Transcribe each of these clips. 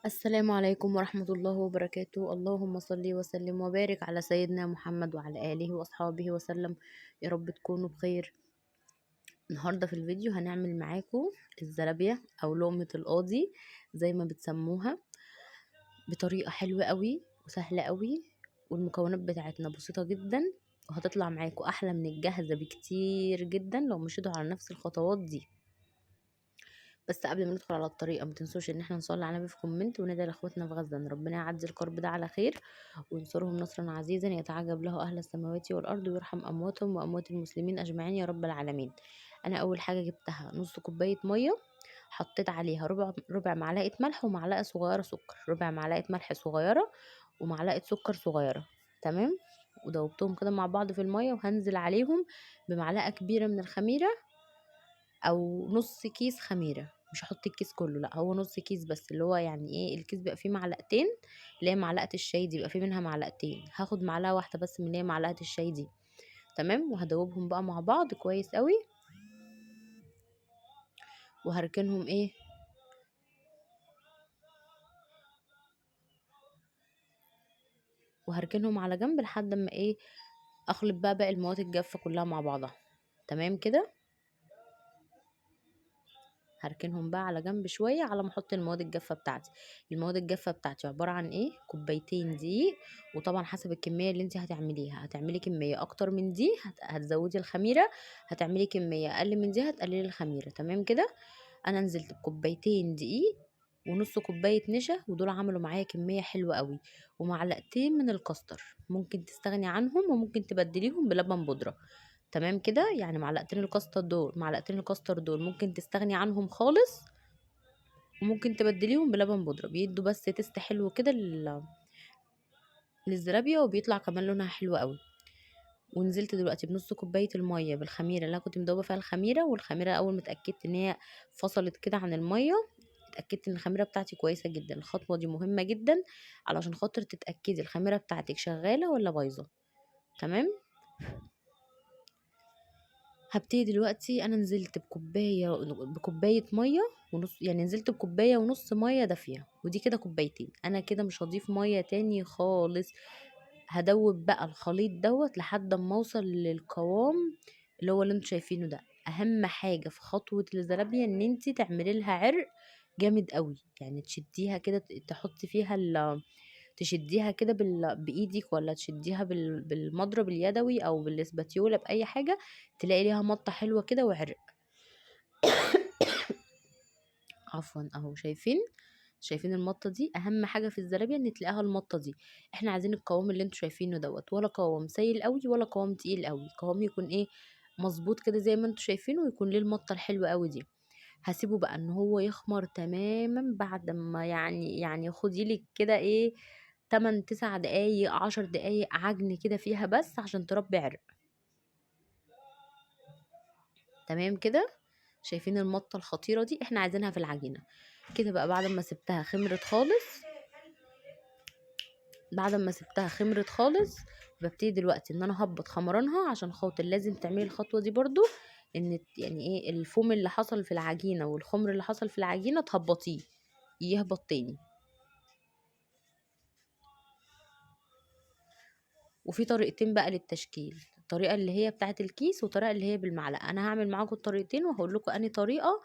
السلام عليكم ورحمة الله وبركاته. اللهم صل وسلم وبارك على سيدنا محمد وعلى آله وأصحابه وسلم. يا رب تكونوا بخير. النهاردة في الفيديو هنعمل معاكم الزلابية أو لقمة القاضي زي ما بتسموها، بطريقة حلوة قوي وسهلة قوي، والمكونات بتاعتنا بسيطة جدا، وهتطلع معاكم أحلى من الجاهزة بكتير جدا لو مشيتوا على نفس الخطوات دي. بس قبل ما ندخل على الطريقه ما تنسوش ان احنا نصلي على النبي في كومنت، وندعي لاخواتنا في غزه ان ربنا يعدي الكرب ده على خير وينصرهم نصرا عزيزا يتعجب له اهل السماوات والارض ويرحم امواتهم واموات المسلمين اجمعين يا رب العالمين. انا اول حاجه جبتها نص كوبايه ميه، حطيت عليها ربع معلقه ملح ومعلقه صغيره سكر، ربع معلقه ملح صغيره ومعلقه سكر صغيره. تمام. ودوبتهم كده مع بعض في الميه، وهنزل عليهم بمعلقه كبيره من الخميره او نص كيس خميره. مش هحط الكيس كله، لا، هو نص كيس بس، اللي هو يعني ايه، الكيس بيبقى فيه معلقتين، اللي هي معلقه الشاي دي بيبقى فيه منها معلقتين، هاخد معلقه واحده بس من اللي هي معلقه الشاي دي. تمام. وهدوبهم بقى مع بعض كويس قوي، وهركنهم ايه، وهركنهم على جنب لحد ما ايه، اخلط بقى باقي المواد الجافه كلها مع بعضها. تمام كده. هركنهم بقى على جنب شويه على ما احط المواد الجافه بتاعتي. المواد الجافه بتاعتي عباره عن ايه، كوبايتين دقيق، وطبعا حسب الكميه اللي انت هتعمليها، هتعملي كميه اكتر من دي هتزودي الخميره، هتعملي كميه اقل من دي هتقللي الخميره. تمام كده. انا نزلت بكوبايتين دقيق ونص كوبايه نشا، ودول عملوا معايا كميه حلوه قوي، ومعلقتين من الكاستر، ممكن تستغني عنهم وممكن تبدليهم بلبن بودره. تمام كده. يعني معلقتين الكاستر دول ممكن تستغني عنهم خالص، وممكن تبدليهم بلبن بودرة، بيدوا بس تست حلو كده للزرابية، وبيطلع كمان لونها حلو قوي. ونزلت دلوقتي بنص كوباية المية بالخميرة اللي انا كنت مدوبة فيها الخميرة، والخميرة اول ما اتأكدت ان هي فصلت كده عن المية، اتأكدت ان الخميرة بتاعتي كويسة جدا. الخطوة دي مهمة جدا علشان خاطر تتأكدي الخميرة بتاعتك شغالة ولا بايظة. تمام. هبتدي دلوقتي، انا نزلت بكوبايه ميه ونص، يعني نزلت بكوبايه ونص ميه دافيه، ودي كده كوبايتين. انا كده مش هضيف ميه تاني خالص، هدوب بقى الخليط دوت لحد ما اوصل للقوام اللي هو اللي انتوا شايفينه ده. اهم حاجه في خطوه الزلابيه ان انت تعملي لها عرق جامد قوي، يعني تشديها كده، تحطي فيها تشديها كده بايدك، ولا تشديها بالمضرب اليدوي او بالاسباتيولا باي حاجه، تلاقي ليها مطه حلوه كده وعرق. عفوا، اهو شايفين المطه دي اهم حاجه في الزلابيه، ان تلاقيها المطه دي. احنا عايزين القوام اللي انتوا شايفينه دوت، ولا قوام سايل قوي ولا قوام تقيل قوي، قوام يكون ايه، مظبوط كده زي ما انتوا شايفينه، ويكون ليه المطه الحلوه قوي دي. هسيبه بقى ان هو يخمر تماما، بعد ما يعني خدي لك كده ايه 8 9 دقايق 10 دقايق عجن كده فيها بس عشان تربي عرق. تمام كده. شايفين المطه الخطيره دي، احنا عايزينها في العجينه كده بقى. بعد ما سبتها خمرت خالص ببتدي دلوقتي ان انا هبط خمرانها، عشان خاطر لازم تعملي الخطوه دي برضو، ان يعني ايه، الفوم اللي حصل في العجينه والخمر اللي حصل في العجينه تهبطيه، يهبط تاني. وفي طريقتين بقى للتشكيل، الطريقه اللي هي بتاعه الكيس والطريقه اللي هي بالمعلقه. انا هعمل معاكم الطريقتين وهقول لكم انهي طريقه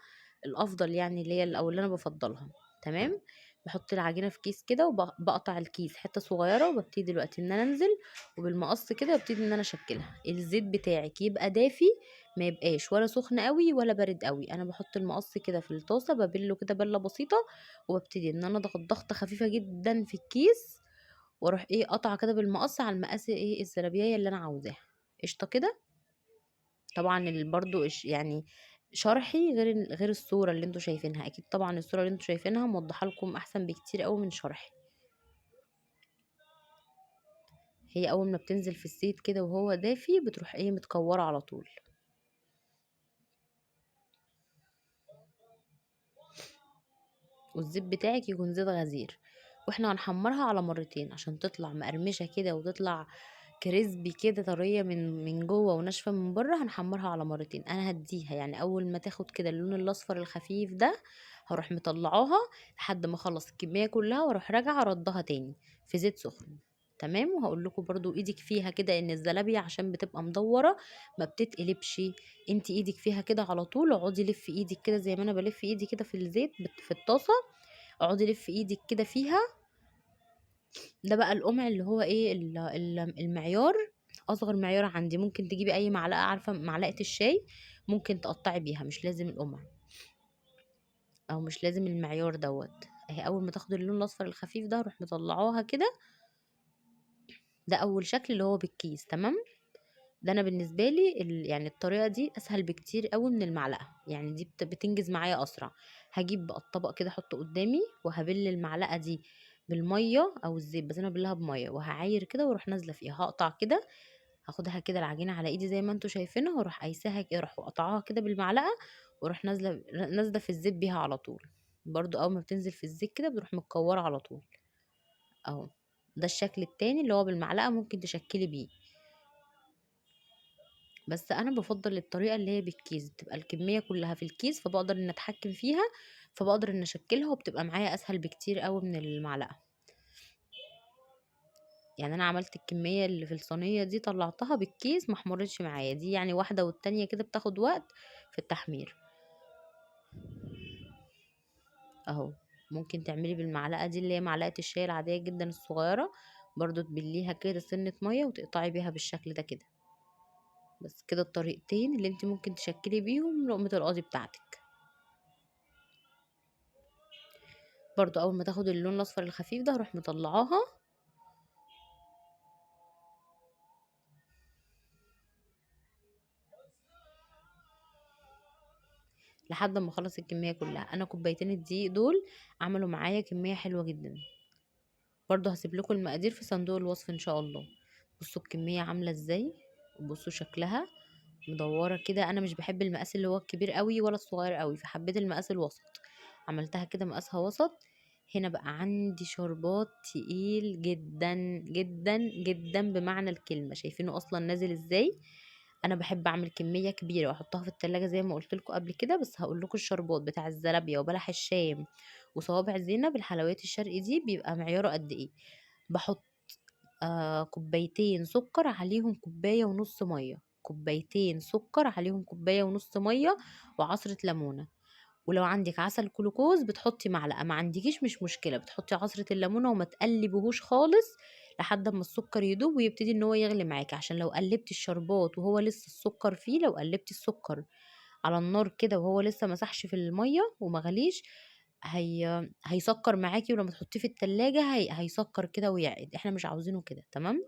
الافضل، يعني اللي هي او اللي انا بفضلها. تمام. بحط العجينه في كيس كده، وبقطع الكيس حته صغيره، وببتدي دلوقتي ان انا انزل وبالمقص كده، وابتدي ان انا اشكلها. الزيت بتاعك يبقى دافي، ما يبقاش ولا سخن قوي ولا بارد قوي. انا بحط المقص كده في الطاسه، ببله كده بله بسيطه، وببتدي ان انا اضغط ضغطه خفيفه جدا في الكيس، واروح ايه قطعه كده بالمقص على المقاس ايه الزرابية اللي انا عاوزاها. قشطه كده. طبعا برضو يعني شرحي غير الصوره اللي انتوا شايفينها، اكيد طبعا الصوره اللي انتوا شايفينها موضحه لكم احسن بكتير قوي من شرحي. هي اول ما بتنزل في الزيت كده وهو دافي، بتروح ايه متكوره على طول. والزيت بتاعك يكون زيت غزير، واحنا هنحمرها على مرتين عشان تطلع مقرمشه كده، وتطلع كريسبي كده، طريه من جوه وناشفه من بره، هنحمرها على مرتين. انا هديها يعني اول ما تاخد كده اللون الاصفر الخفيف ده هروح مطلعاها لحد ما اخلص الكميه كلها، واروح راجعه ردها تاني في زيت سخن. تمام. وهقول لكم برضو ايدك فيها كده ان الزلابيه عشان بتبقى مدوره ما بتتقلبش. انت ايدك فيها كده على طول، اقعدي لفي ايدك كده زي ما انا بلف ايدي كده في الزيت في الطاسه، اقعدي لفي ايدك كده فيها. ده بقى القمع اللي هو ايه المعيار، اصغر معيار عندي. ممكن تجيبي اي معلقه، عارفه معلقه الشاي، ممكن تقطعي بيها، مش لازم القمع او مش لازم المعيار دوت. اهي اول ما تاخد اللون الاصفر الخفيف ده اروح مطلعاها كده. ده اول شكل اللي هو بالكيس. تمام. ده انا بالنسبه لي يعني الطريقه دي اسهل بكتير قوي من المعلقه، يعني دي بتنجز معايا اسرع. هجيب بقى الطبق كده احطه قدامي، وهبل المعلقه دي بالميه او الزيت، بس انا بلها بميه، وهعاير كده واروح نازله فيها. هقطع كده، هاخدها كده العجينه على ايدي زي ما انتوا شايفينها، واروح قايساها كده، اروح قطعاها كده بالمعلقه، واروح نازله في الزيت بيها على طول. برضو اول ما بتنزل في الزيت كده بتروح متكوره على طول اهو. ده الشكل التاني اللي هو بالمعلقه، ممكن تشكلي بيه، بس انا بفضل الطريقه اللي هي بالكيس، بتبقى الكميه كلها في الكيس، فبقدر ان اتحكم فيها، فبقدر ان اشكلها، وبتبقى معايا اسهل بكتير قوي من المعلقه. يعني انا عملت الكميه اللي في الصينيه دي طلعتها بالكيس ما حمرتش معايا، دي يعني واحده والتانية كده بتاخد وقت في التحمير اهو. ممكن تعملي بالمعلقه دي اللي هي معلقه الشاي العاديه جدا الصغيره، برضو تبليها كده سنه ميه وتقطعي بيها بالشكل ده كده. بس كده الطريقتين اللي انت ممكن تشكلي بيهم لقمه القاضي بتاعتك. برضو اول ما تاخد اللون الاصفر الخفيف ده هروح مطلعاها لحد ما اخلص الكميه كلها. انا كوبايتين الدقيق دول عملوا معايا كميه حلوه جدا. برضو هسيب لكم المقادير في صندوق الوصف ان شاء الله. بصوا الكميه عامله ازاي، وبصوا شكلها مدوره كده. انا مش بحب المقاس اللي هو الكبير قوي ولا الصغير قوي، فحبيت المقاس الوسط، عملتها كده مقاسها وسط. هنا بقى عندي شربات تقيل جدا جدا جدا بمعنى الكلمه، شايفينه اصلا نازل ازاي. انا بحب اعمل كميه كبيره واحطها في التلاجة زي ما قلت لكم قبل كده. بس هقول لكم الشربات بتاع الزلابيه وبلح الشام وصوابع زينب الحلويات الشرقي دي بيبقى معياره قد ايه. بحط كوبايتين سكر عليهم كوبايه ونص ميه، كوبايتين سكر عليهم كوبايه ونص ميه، وعصره ليمونه. ولو عندك عسل كلوكوز بتحطي معلقه، ما عندكيش مش مشكله، بتحطي عصره الليمونه وما تقلبيهوش خالص لحد ما السكر يدوب ويبتدي ان هو يغلي معاكي. عشان لو قلبتي الشربات وهو لسه السكر فيه، لو قلبتي السكر على النار كده وهو لسه مسحش في الميه وما غليش، هيسكر معاكي، ولما تحطيه في التلاجة هيسكر كده ويعقد، احنا مش عاوزينه كده. تمام.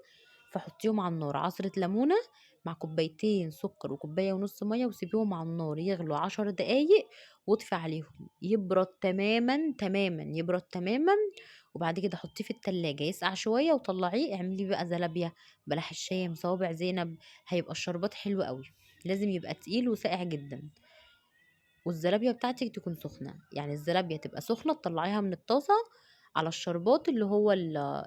فحطيهم على النار، عصرة ليمونة مع كوبايتين سكر وكوباية ونص مية، وسيبيهم على النار يغلوا 10 دقايق، واطفي عليهم يبرد تماما تماما، يبرد تماما. وبعد كده حطيه في التلاجة يسقع شوية وطلعيه، اعملي بقى زلابية، بلح الشام، صوابع زينب. هيبقى الشربات حلو قوي. لازم يبقى تقيل وساقع جدا، والزلابية بتاعتك تكون سخنة، يعني الزلابية تبقى سخنة تطلعيها من الطاسة على الشربات اللي هو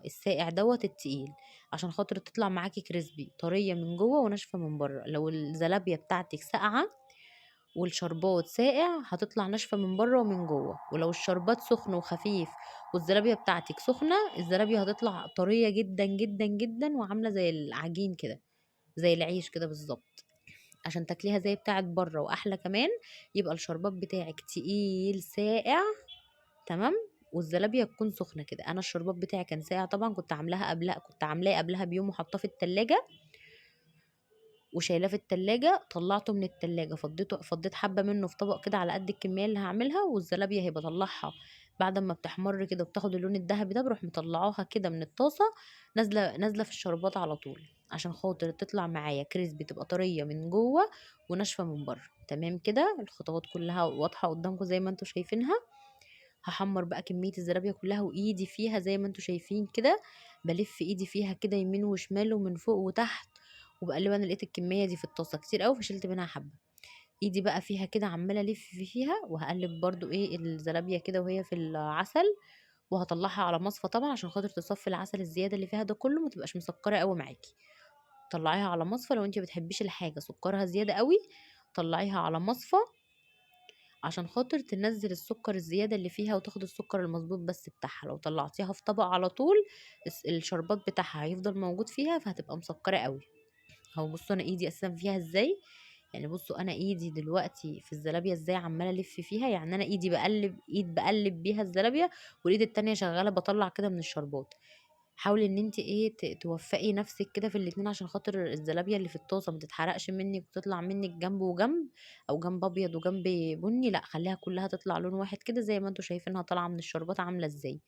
الساقع دوت التقيل، عشان خاطر تطلع معاكي كريسبي طرية من جوه وناشفة من بره. لو الزلابية بتاعتك ساقعة والشربات ساقع هتطلع ناشفة من بره ومن جوه. ولو الشربات سخن وخفيف والزلابية بتاعتك سخنة، الزلابية هتطلع طرية جدا جدا جدا وعاملة زي العجين كده، زي العيش كده بالظبط. عشان تاكليها زي بتاعت بره واحلى كمان، يبقى الشربات بتاعك تقيل ساقع. تمام. والزلابيه تكون سخنه كده. انا الشربات بتاعي كان ساقع طبعا، كنت عاملاه قبلها بيوم وحطاه في التلاجة، وشايلاه في التلاجة. طلعته من التلاجة، فضيت حبة منه في طبق كده على قد الكمية اللي هعملها. والزلابية هي بطلعها بعد ما بتحمر كده وبتاخد اللون الذهبي ده، بروح مطلعاها كده من الطاسة، نازلة في الشربات على طول، عشان خاطر تطلع معايا كريسبي، تبقى طرية من جوه وناشفة من بره. تمام كده. الخطوات كلها واضحة قدامكم زي ما انتوا شايفينها. هحمر بقى كمية الزلابية كلها وايدي فيها زي ما انتوا شايفين كده، بلف ايدي فيها كده يمين وشمال ومن فوق وتحت، وبقلب. انا لقيت الكمية دي في الطاسة كتير قوي فشلت منها حبة. ايدي بقى فيها كده عمالة الف فيها، وهقلب برضو ايه الزلابية كده وهي في العسل، وهطلعها على مصفى طبعا عشان خاطر تصفي العسل الزيادة اللي فيها ده كله، ما تبقاش مسكرة قوي معاكي. طلعيها على مصفى. لو انت بتحبيش الحاجه سكرها زياده قوي طلعيها على مصفى عشان خاطر تنزل السكر الزياده اللي فيها وتاخد السكر المظبوط بس بتاعها. لو طلعتيها في طبق على طول الشربات بتاعها هيفضل موجود فيها فهتبقى مسكره قوي. اهو بصوا انا ايدي اساسا فيها ازاي، يعني بصوا انا ايدي دلوقتي في الزلابيه ازاي عماله الف فيها، يعني انا ايدي بقلب بيها الزلابيه والايد التانية شغاله بطلع كده من الشربات. حاولي ان انت ايه توفقي نفسك كده في الاتنين عشان خاطر الزلابيه اللي في الطاسه ما تتحرقش منك وتطلع منك جنب وجنب، او جنب ابيض وجنب بني، لا خليها كلها تطلع لون واحد كده زي ما انتوا شايفينها طالعه من الشربات عامله ازاي.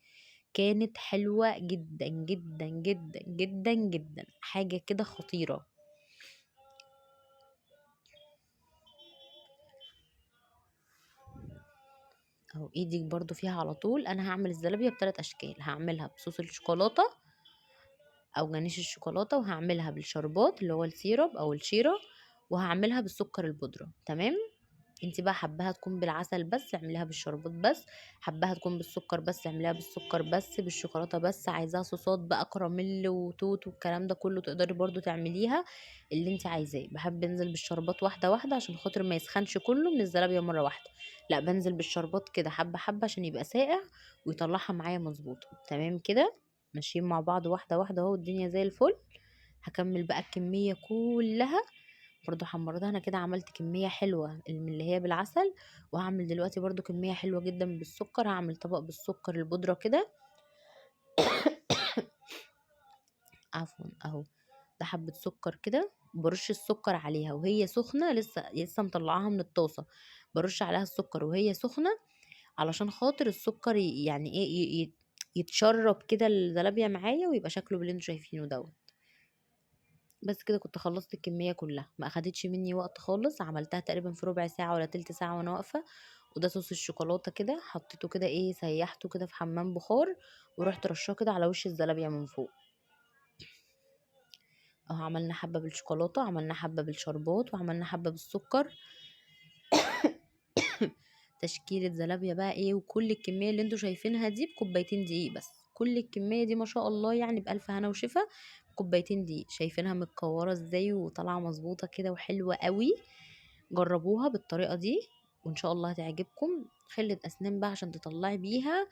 كانت حلوه جدا جدا جدا جدا جدا، حاجه كده خطيره. اهو ايدك برضو فيها على طول. انا هعمل الزلابيه بثلاث اشكال، هعملها بصوص الشوكولاته او جانيش الشوكولاته، وهعملها بالشربات اللي هو السيرب او الشيره، وهعملها بالسكر البودره. تمام. انت بقى حباها تكون بالعسل بس اعمليها بالشربات بس، حباها تكون بالسكر بس اعمليها بالسكر بس، بالشوكولاته بس، عايزاها صوصات بقى كراميل وتوت والكلام ده كله تقدري برضو تعمليها اللي انت عايزاه. بحب انزل بالشربات واحده واحده عشان خاطر ما يسخنش كله من الزلابيه مره واحده، لا بنزل بالشربات كده حبه حبه عشان يبقى ساقع ويطلعها معايا مظبوطه. تمام كده ماشيين مع بعض واحده واحده اهو الدنيا زي الفل. هكمل بقى الكميه كلها برضو حمرتها. انا كده عملت كمية حلوة من اللي هي بالعسل، وهعمل دلوقتي برضو كمية حلوة جدا بالسكر. هعمل طبق بالسكر البودرة كده. عفوا اهو، ده حبة سكر كده برش السكر عليها وهي سخنة، لسه مطلعاها من الطاسة، برش عليها السكر وهي سخنة علشان خاطر السكر يعني ايه يتشرب كده الزلابية معايا ويبقى شكله باللي انتوا شايفينه دوت. بس كده كنت خلصت الكمية كلها، ما اخدتش مني وقت خالص، عملتها تقريبا في ربع ساعة ولا تلت ساعة وانا واقفة. وده صوص الشوكولاتة كده حطيته كده ايه سيحته كده في حمام بخار ورحت رشاه كده على وش الزلابية من فوق. اهو عملنا حبة بالشوكولاتة، عملنا حبة بالشربات، وعملنا حبة بالسكر. تشكيلة زلابية بقى ايه، وكل الكمية اللي انتوا شايفينها دي بكوبايتين دقيق بس. كل الكمية دي ما شاء الله يعني بألف هنا وشفا، كوبايتين دقيق. شايفينها متكورة ازاي وطالعة مظبوطة كده وحلوة قوي. جربوها بالطريقة دي وان شاء الله هتعجبكم. خلة اسنان بقى عشان تطلعي بيها،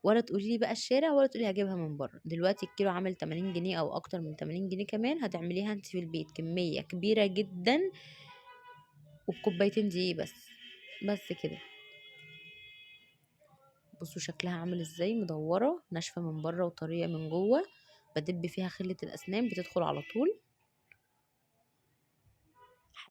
ولا تقولي لي بقى الشارع ولا تقولي هجيبها من بره. دلوقتي الكيلو عامل 80 جنيه او اكتر من 80 جنيه كمان. هتعمليها انت في البيت كمية كبيرة جدا وبكوبايتين دقيق بس. بس كده بصوا شكلها عامل ازاي، مدورة ناشفة من بره وطرية من جوه، بدب فيها خلة الأسنان بتدخل على طول.